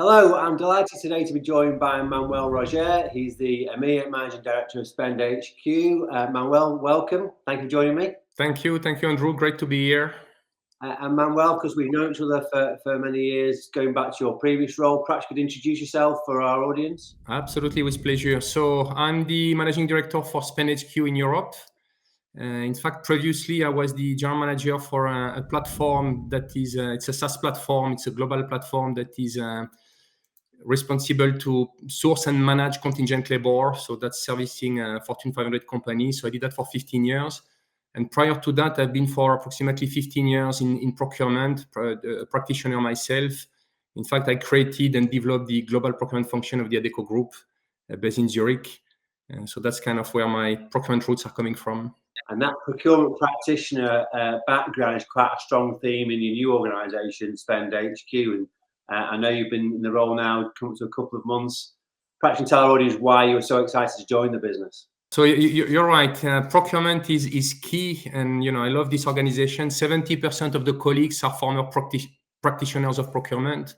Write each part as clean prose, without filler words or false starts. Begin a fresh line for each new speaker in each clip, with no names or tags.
Hello, I'm delighted today to be joined by Manuel Roger. He's the EMEA Managing Director of SpendHQ. Manuel, welcome. Thank you for joining me.
Thank you, Andrew. Great to be here.
And Manuel, because we've known each other for many years, going back to your previous role, perhaps you could introduce yourself for our audience.
Absolutely, with pleasure. So I'm the Managing Director for SpendHQ in Europe. In fact, previously I was the General Manager for a platform that is, it's a SaaS platform. It's a global platform that is responsible to source and manage contingent labor. So that's servicing Fortune 500 companies. So I did that for 15 years. And prior to that, I've been for approximately 15 years in procurement, a practitioner myself. In fact, I created and developed the global procurement function of the Adecco Group based in Zurich. So that's kind of where my procurement roots are coming from.
And that procurement practitioner background is quite a strong theme in your new organisation, SpendHQ. And I know you've been in the role now coming to a couple of months. Perhaps you can tell our audience why you were so excited to join the business.
So you're right. Procurement is key, and I love this organization. 70% of the colleagues are former practitioners of procurement.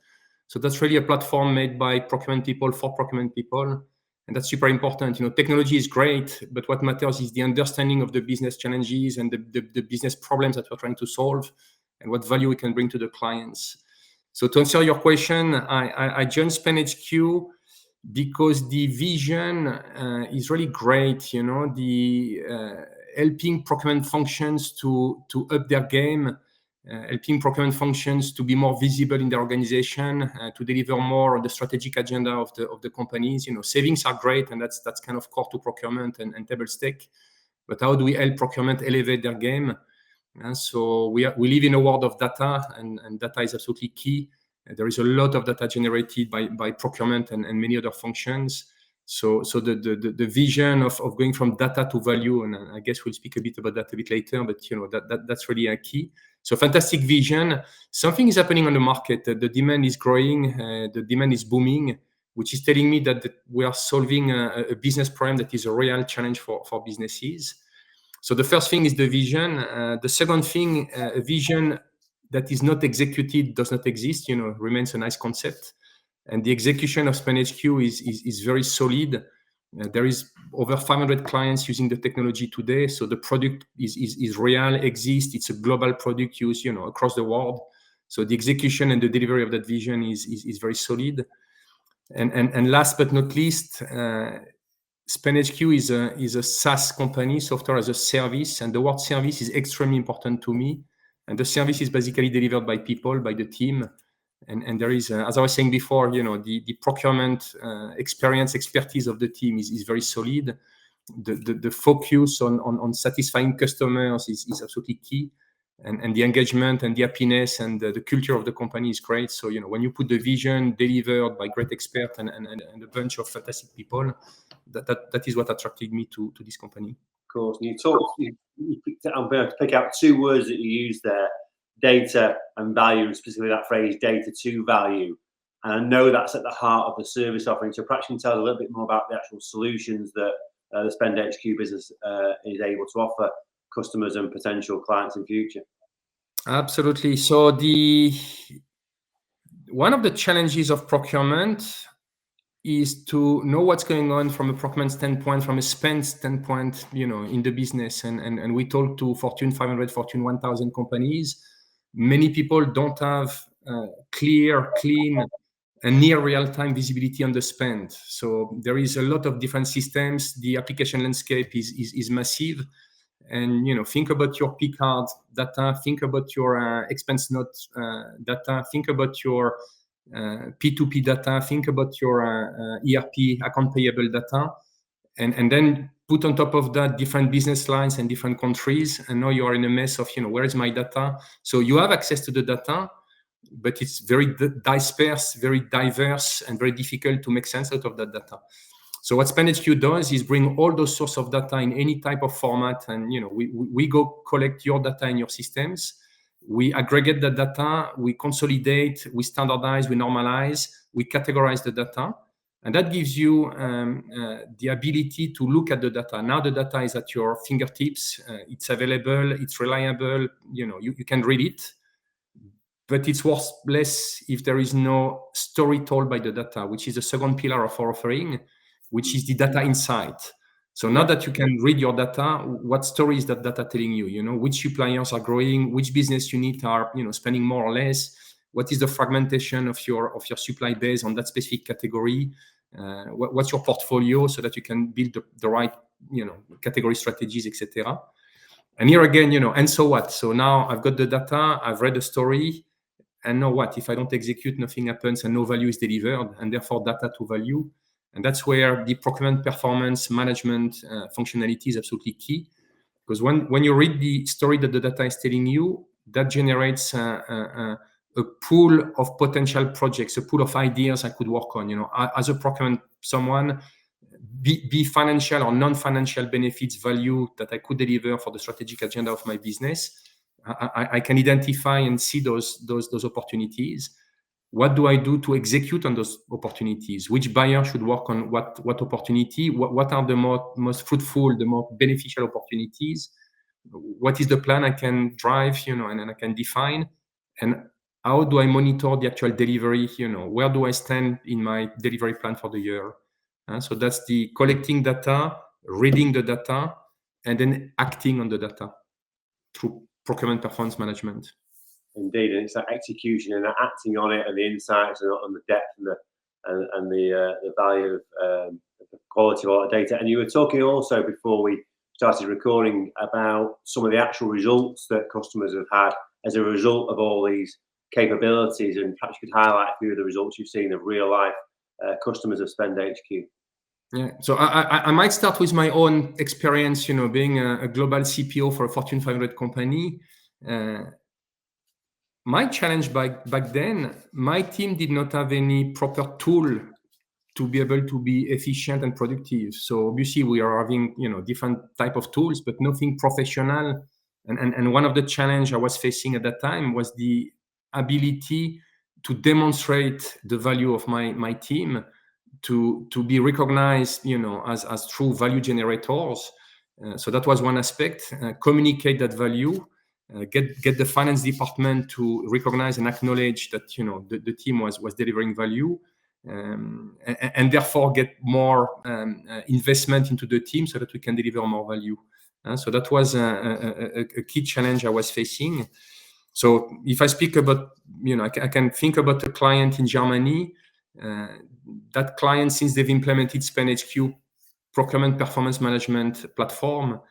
So that's really a platform made by procurement people for procurement people, and that's super important. Technology is great, but what matters is the understanding of the business challenges and the business problems that we're trying to solve, and what value we can bring to the clients. So to answer your question, I joined SpendHQ because the vision is really great. The helping procurement functions to up their game, helping procurement functions to be more visible in their organization, to deliver more of the strategic agenda of the companies. Savings are great, and that's kind of core to procurement and table stake. But how do we help procurement elevate their game? So we live in a world of data, and data is absolutely key. There is a lot of data generated by procurement and many other functions. So the vision of going from data to value, and I guess we'll speak a bit about that a bit later, but that's really a key. So fantastic vision. Something is happening on the market. The demand is growing. The demand is booming, which is telling me that we are solving a business problem that is a real challenge for businesses. So the first thing is the vision. The second thing, a vision that is not executed does not exist, remains a nice concept. And the execution of SpendHQ is very solid. There is over 500 clients using the technology today. So the product is real, exists. It's a global product used, across the world. So the execution and the delivery of that vision is very solid. And last but not least, SpendHQ is a SaaS company, software as a service, and the word service is extremely important to me. And the service is basically delivered by people, by the team. And there is, as I was saying before, the procurement expertise of the team is very solid. The focus on satisfying customers is absolutely key. And the engagement and the happiness and the culture of the company is great. So, when you put the vision delivered by great experts and a bunch of fantastic people, that is what attracted me to this company.
Of course, and I'm going to pick out two words that you use there: data and value, and specifically that phrase, data to value. And I know that's at the heart of the service offering. So perhaps you can tell us a little bit more about the actual solutions that the SpendHQ business is able to offer customers and potential clients in future.
Absolutely. So one of the challenges of procurement is to know what's going on from a procurement standpoint, from a spend standpoint, in the business. And we talk to Fortune 500, Fortune 1000 companies. Many people don't have clear, clean, and near real-time visibility on the spend. So there is a lot of different systems. The application landscape is massive. And think about your P card data, think about your expense note data, think about your P2P data, think about your ERP account payable data, and then put on top of that different business lines and different countries, and now you are in a mess of where is my data. So you have access to the data, but it's very dispersed, very diverse, and very difficult to make sense out of that data. So what SpendHQ does is bring all those sources of data in any type of format, and we go collect your data in your systems. We aggregate the data, we consolidate, we standardize, we normalize, we categorize the data, and that gives you the ability to look at the data. Now the data is at your fingertips. It's available. It's reliable. You can read it. but it's worth less if there is no story told by the data, which is the second pillar of our offering, which is the data insight. So now that you can read your data, what story is that data telling you? You know, which suppliers are growing, which business units are, you know, spending more or less, what is the fragmentation of your supply base on that specific category, what's your portfolio, so that you can build the right, you know, category strategies, etc. And here again, you know, and so what? So now I've got the data, I've read the story, and now what? If I don't execute, nothing happens and no value is delivered, and therefore data to value. And that's where the procurement performance management functionality is absolutely key. Because when you read the story that the data is telling you, that generates a pool of potential projects, a pool of ideas I could work on. You know, as a procurement someone, be financial or non-financial benefits, value that I could deliver for the strategic agenda of my business. I can identify and see those opportunities. What do I do to execute on those opportunities? Which buyer should work on what opportunity? What are the most fruitful, the more beneficial opportunities? What is the plan I can drive, you know, and I can define? And how do I monitor the actual delivery? You know, where do I stand in my delivery plan for the year? So that's the collecting data, reading the data, and then acting on the data through procurement performance management.
Indeed, and it's that execution and that acting on it, and the insights and the depth and the value of the quality of all the data. And you were talking also before we started recording about some of the actual results that customers have had as a result of all these capabilities, and perhaps you could highlight a few of the results you've seen of real life customers of SpendHQ.
Yeah, so I might start with my own experience, you know, being a global CPO for a Fortune 500 company. My challenge back then, my team did not have any proper tool to be able to be efficient and productive. So obviously we are having, you know, different type of tools, but nothing professional. And one of the challenge I was facing at that time was the ability to demonstrate the value of my team, to be recognized, you know, as true value generators. So that was one aspect. Communicate that value. Get the finance department to recognize and acknowledge that, you know, the team was delivering value, and therefore get more investment into the team so that we can deliver more value. So that was a key challenge I was facing. So if I speak about, you know, I can think about a client in Germany. That client, since they've implemented SpendHQ procurement performance management platform,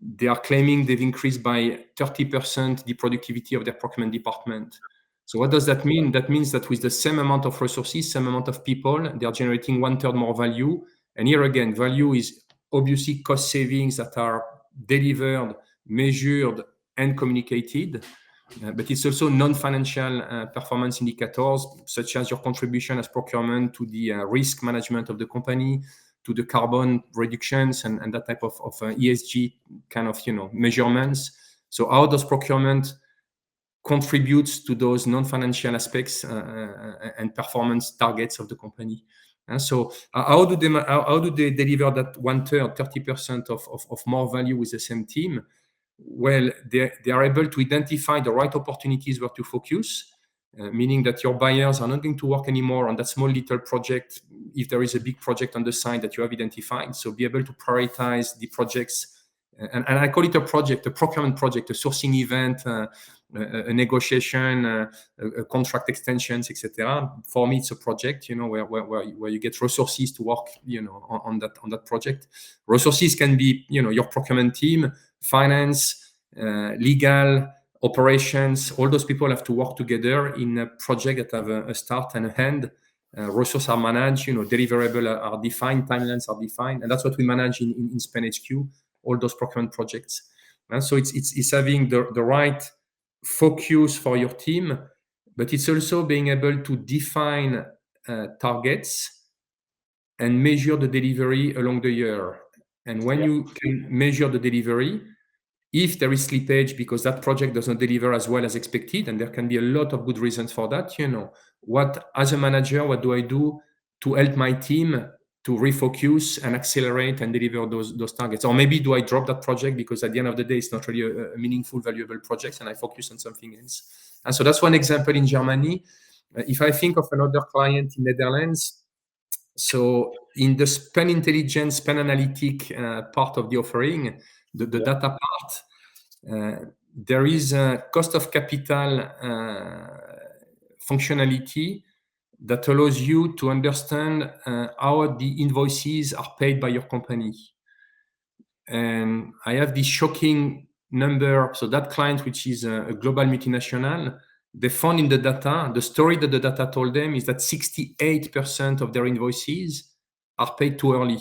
they are claiming they've increased by 30% the productivity of their procurement department. So what does that mean? That means that with the same amount of resources, same amount of people, they are generating 1/3 more value. And here again, value is obviously cost savings that are delivered, measured, and communicated. But it's also non-financial performance indicators, such as your contribution as procurement to the risk management of the company, to the carbon reductions and that type of ESG kind of, you know, measurements. So how does procurement contributes to those non-financial aspects and performance targets of the company? And so how do they deliver that 1/3, 30% of more value with the same team? Well, they are able to identify the right opportunities where to focus, meaning that your buyers are not going to work anymore on that small little project if there is a big project on the side that you have identified. So be able to prioritize the projects, and I call it a project, a procurement project, a sourcing event, a negotiation, a contract extensions, etc. For me, it's a project, you know, where you get resources to work, you know, on that project. Resources can be, you know, your procurement team, finance, legal, operations. All those people have to work together in a project that have a start and a end. Resources are managed, you know, deliverables are defined, timelines are defined, and that's what we manage in SpendHQ, all those procurement projects. And so it's having the right focus for your team, but it's also being able to define targets and measure the delivery along the year. And when you can measure the delivery, if there is slippage because that project doesn't deliver as well as expected, and there can be a lot of good reasons for that, you know, what, as a manager, what do I do to help my team to refocus and accelerate and deliver those targets? Or maybe do I drop that project because at the end of the day, it's not really a meaningful, valuable project and I focus on something else? And so that's one example in Germany. If I think of another client in Netherlands, so in the spend intelligence, spend analytic part of the offering, the data part, there is a cost of capital functionality that allows you to understand how the invoices are paid by your company. And I have this shocking number. So that client, which is a global multinational, they found in the data, the story that the data told them is that 68% of their invoices are paid too early.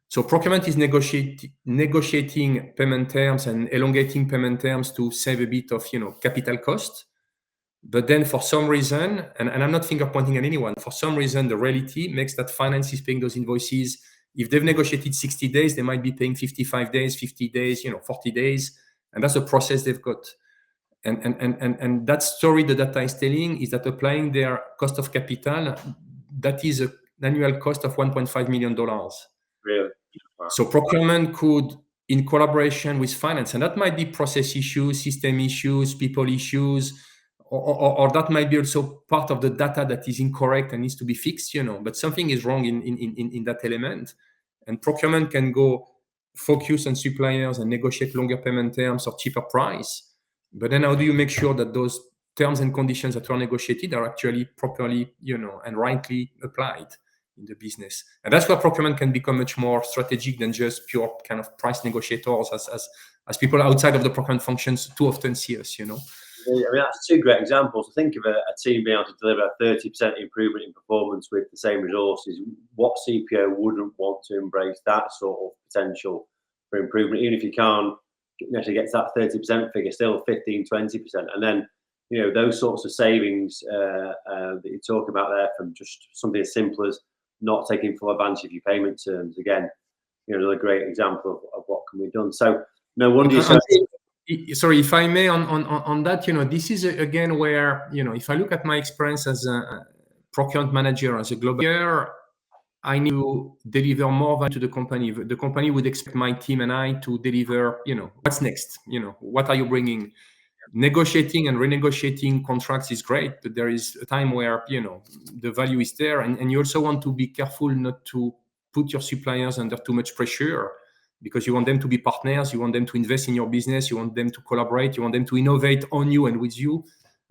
So procurement is negotiating payment terms and elongating payment terms to save a bit of capital cost. But then for some reason, and I'm not finger pointing at anyone, for some reason, the reality makes that finance is paying those invoices. If they've negotiated 60 days, they might be paying 55 days, 50 days, 40 days. And that's the process they've got. And that story the data is telling is that applying their cost of capital, that is an annual cost of $1.5 million.
Really? Wow.
So procurement could, in collaboration with finance, and that might be process issues, system issues, people issues, or that might be also part of the data that is incorrect and needs to be fixed, but something is wrong in that element. And procurement can go focus on suppliers and negotiate longer payment terms or cheaper price. But then how do you make sure that those terms and conditions that were negotiated are actually properly, and rightly applied in the business? And that's where procurement can become much more strategic than just pure kind of price negotiators, as people outside of the procurement functions too often see us,
I mean, that's two great examples. Think of a team being able to deliver a 30% improvement in performance with the same resources. What CPO wouldn't want to embrace that sort of potential for improvement, even if you can't necessarily get to that 30% figure, still 15, 20%. And then, those sorts of savings that you talk about there, from just something as simple as not taking full advantage of your payment terms. Again, another great example of what can be done. So no wonder you said.
Sorry, if I may, on that, this is again where, if I look at my experience as a procurement manager, as a global year, I need to deliver more value to the company. The company would expect my team and I to deliver, what's next? What are you bringing? Negotiating and renegotiating contracts is great, but there is a time where, the value is there. And you also want to be careful not to put your suppliers under too much pressure, because you want them to be partners, you want them to invest in your business, you want them to collaborate, you want them to innovate on you and with you,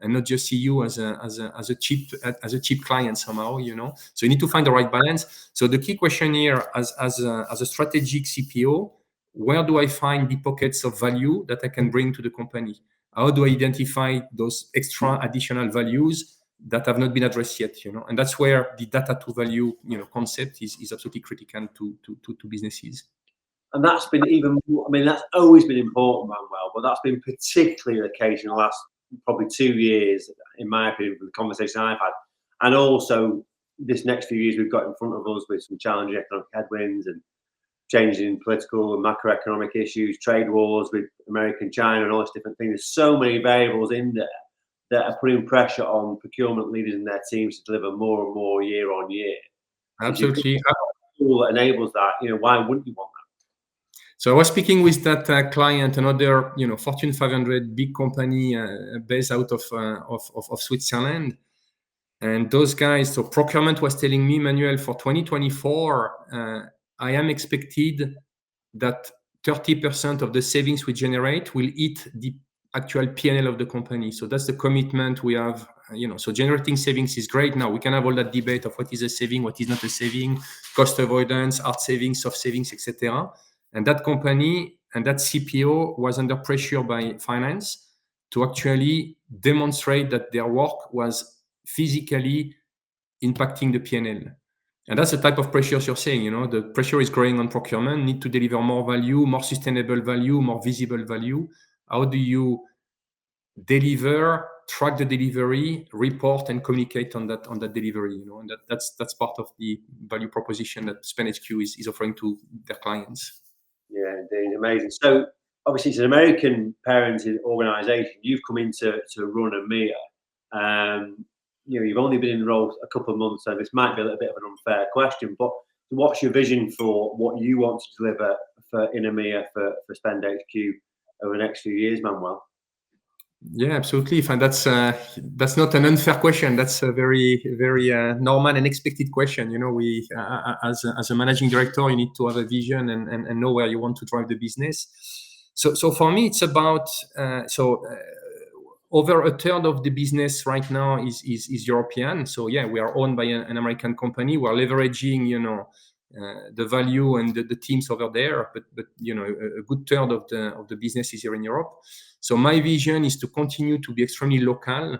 and not just see you as a cheap client somehow, So you need to find the right balance. So the key question here, as a strategic CPO, where do I find the pockets of value that I can bring to the company? How do I identify those extra additional values that have not been addressed yet? And that's where the data to value, concept is absolutely critical to businesses.
And that's been even more, that's always been important, Manuel, but that's been particularly the case in the last probably 2 years, in my opinion, from the conversation I've had. And also this next few years we've got in front of us with some challenging economic headwinds and changing political and macroeconomic issues, trade wars with America and China and all these different things. There's so many variables in there that are putting pressure on procurement leaders and their teams to deliver more and more year on year.
Absolutely.
A tool that enables that, why wouldn't you want that?
So I was speaking with that client, another Fortune 500 big company based out of Switzerland, and those guys. So procurement was telling me, Manuel, for 2024, I am expected that 30% of the savings we generate will hit the actual P&L of the company. So that's the commitment we have. So generating savings is great. Now we can have all that debate of what is a saving, what is not a saving, cost avoidance, hard savings, soft savings, etc. And that company and that CPO was under pressure by finance to actually demonstrate that their work was physically impacting the P&L. And that's the type of pressures you're saying, the pressure is growing on procurement, need to deliver more value, more sustainable value, more visible value. How do you deliver, track the delivery, report and communicate on that delivery, and that's part of the value proposition that SpendHQ is offering to their clients.
Yeah, indeed, amazing. So obviously it's an American parented organization. You've come in to run EMEA. You've only been in the role a couple of months, so this might be a little bit of an unfair question, but what's your vision for what you want to deliver in EMEA for SpendHQ over the next few years, Manuel?
Yeah, absolutely. And that's not an unfair question. That's a very, very normal and expected question. You know, we as a managing director, you need to have a vision and know where you want to drive the business. So for me, it's about over a third of the business right now is European. So yeah, we are owned by an American company. We're leveraging, you know, the value and the teams over there, but you know, a good third of the business is here in Europe. So my vision is to continue to be extremely local,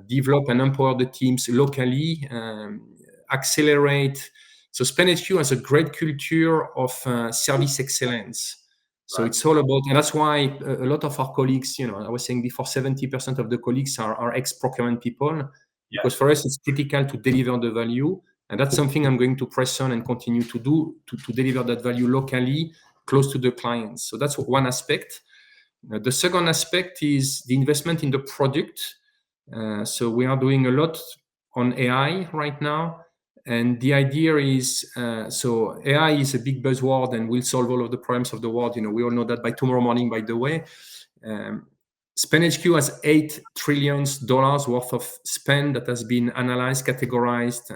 develop and empower the teams locally, accelerate. So SpendHQ has a great culture of service excellence. So
Right.
it's all about, and that's why a lot of our colleagues, you know, I was saying before, 70% of the colleagues are ex-procurement people, because for us it's critical to deliver the value. And that's something I'm going to press on and continue to do to deliver that value locally, close to the clients. So that's one aspect. The second aspect is the investment in the product. So we are doing a lot on AI right now. And the idea is, so AI is a big buzzword and will solve all of the problems of the world. You know, we all know that by tomorrow morning, by the way. SpendHQ has $8 trillion worth of spend that has been analyzed, categorized,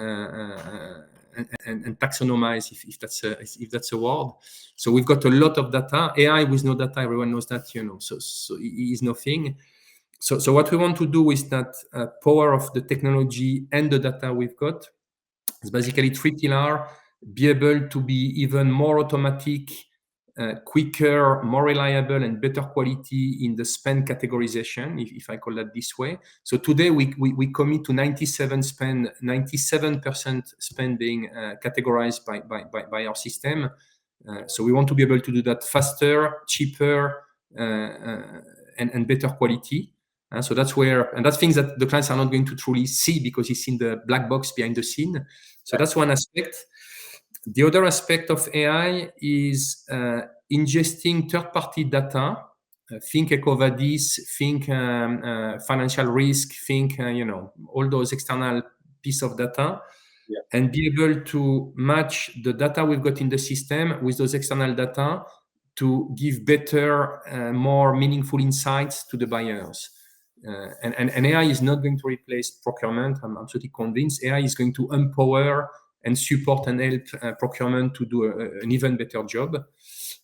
and taxonomized, if that's a word. So we've got a lot of data. AI with no data, everyone knows that, you know. So it is nothing. So what we want to do is that power of the technology and the data we've got is basically three pillars: be able to be even more automatic, quicker, more reliable, and better quality in the spend categorization, if I call that this way. So today we commit to 97% spend being categorized by our system. So we want to be able to do that faster, cheaper, and better quality. So that's where, and that's things that the clients are not going to truly see because it's in the black box behind the scene. So that's one aspect. The other aspect of AI is ingesting third-party data. Think EcoVadis, think financial risk, think you know, all those external piece of data, and be able to match the data we've got in the system with those external data to give better, more meaningful insights to the buyers. And AI is not going to replace procurement. I'm absolutely convinced. AI is going to empower and support and help procurement to do an even better job.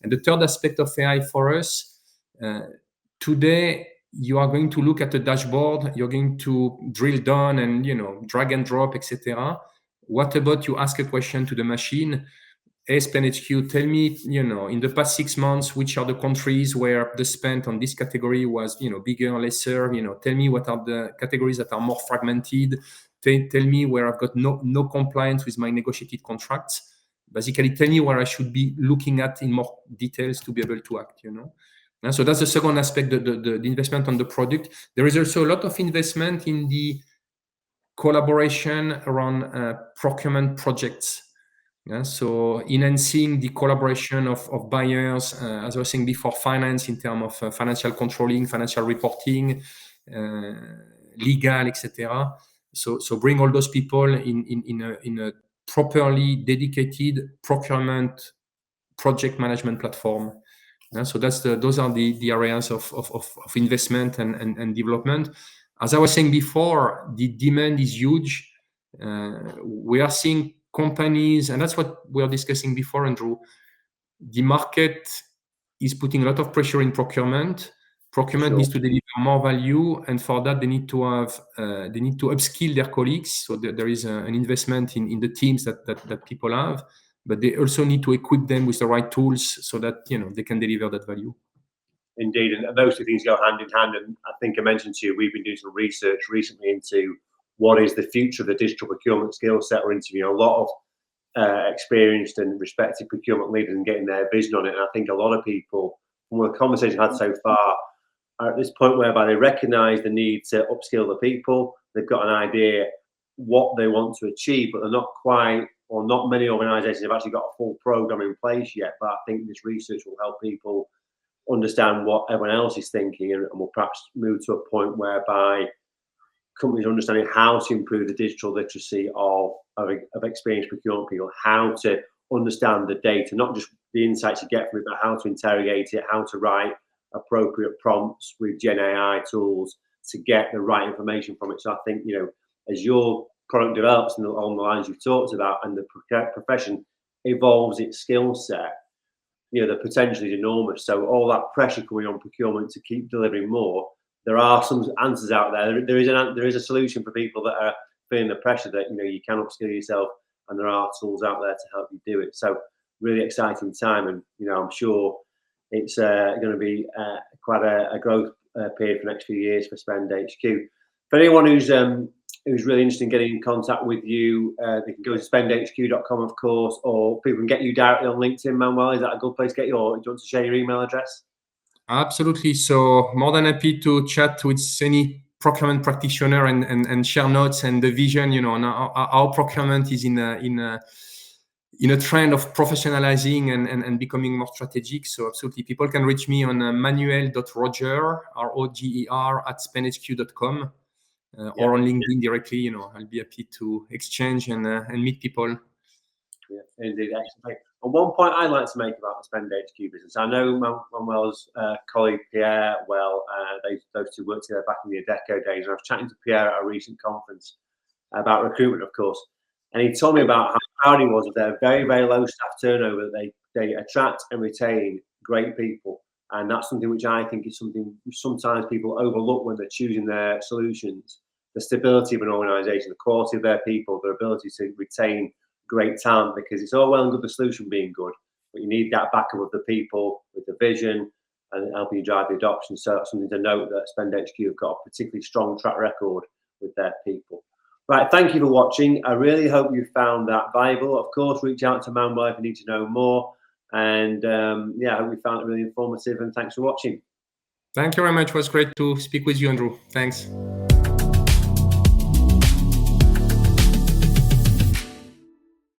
And the third aspect of AI for us, today, you are going to look at the dashboard, you're going to drill down and, you know, drag and drop, etc. What about you ask a question to the machine? Hey, SpendHQ, tell me, you know, in the past 6 months, which are the countries where the spend on this category was, you know, bigger, lesser? You know, tell me what are the categories that are more fragmented. Tell me where I've got no compliance with my negotiated contracts. Basically, tell me where I should be looking at in more details to be able to act, you know. And so that's the second aspect, the investment on the product. There is also a lot of investment in the collaboration around procurement projects. So enhancing the collaboration of buyers, as I was saying before, finance in terms of financial controlling, financial reporting, legal, etc. So bring all those people in a properly dedicated procurement project management platform. So those are the areas of investment and development. As I was saying before, the demand is huge. We are seeing companies, and that's what we were discussing before, Andrew. The market is putting a lot of pressure in procurement. Procurement needs to deliver more value, and for that they need to upskill their colleagues. So there is an investment in the teams that people have, but they also need to equip them with the right tools so that, you know, they can deliver that value.
Indeed, and those two things go hand in hand. And I think I mentioned to you, we've been doing some research recently into what is the future of the digital procurement skill set. We're interviewing a lot of experienced and respected procurement leaders and getting their vision on it. And I think a lot of people, from the conversation I've had so far, are at this point whereby they recognise the need to upskill the people. They've got an idea what they want to achieve, but they're not quite, or not many organisations have actually got a full programme in place yet. But I think this research will help people understand what everyone else is thinking, and we'll perhaps move to a point whereby companies are understanding how to improve the digital literacy of experienced procurement people, how to understand the data, not just the insights you get from it, but how to interrogate it, how to write appropriate prompts with Gen AI tools to get the right information from it. So I think, you know, as your product develops and along the lines you've talked about, and the profession evolves its skill set, you know, the potential is enormous. So all that pressure coming on procurement to keep delivering more, there are some answers out there. There is a solution for people that are feeling the pressure that, you know, you can upskill yourself, and there are tools out there to help you do it. So really exciting time, and you know, I'm sure it's going to be quite a growth period for the next few years for SpendHQ. For anyone who's really interested in getting in contact with you, they can go to spendhq.com, of course, or people can get you directly on LinkedIn. Manuel, is that a good place to get you, or do you want to share your email address?
Absolutely. So more than happy to chat with any procurement practitioner and share notes and the vision. You know, our procurement is in a trend of professionalizing and becoming more strategic. So absolutely, people can reach me on manuel.roger, ROGER, at spendhq.com, or on LinkedIn directly. You know, I'll be happy to exchange and meet people.
Yeah, indeed, excellent. And one point I'd like to make about the SpendHQ business, I know Manuel's colleague Pierre well. Those two worked together back in the Adecco days, and I was chatting to Pierre at a recent conference about recruitment, of course, and he told me about how proud he was of their very, very low staff turnover. They attract and retain great people, and that's something which I think is something sometimes people overlook when they're choosing their solutions. The stability of an organisation, the quality of their people, their ability to retain great talent, because it's all well and good the solution being good, but you need that backup of the people with the vision and helping you drive the adoption. So that's something to note, that SpendHQ have got a particularly strong track record with their people. Right, thank you for watching. I really hope you found that valuable. Of course, reach out to Manuel if you need to know more. And yeah, I hope you found it really informative, and thanks for watching.
Thank you very much. It was great to speak with you, Andrew. Thanks.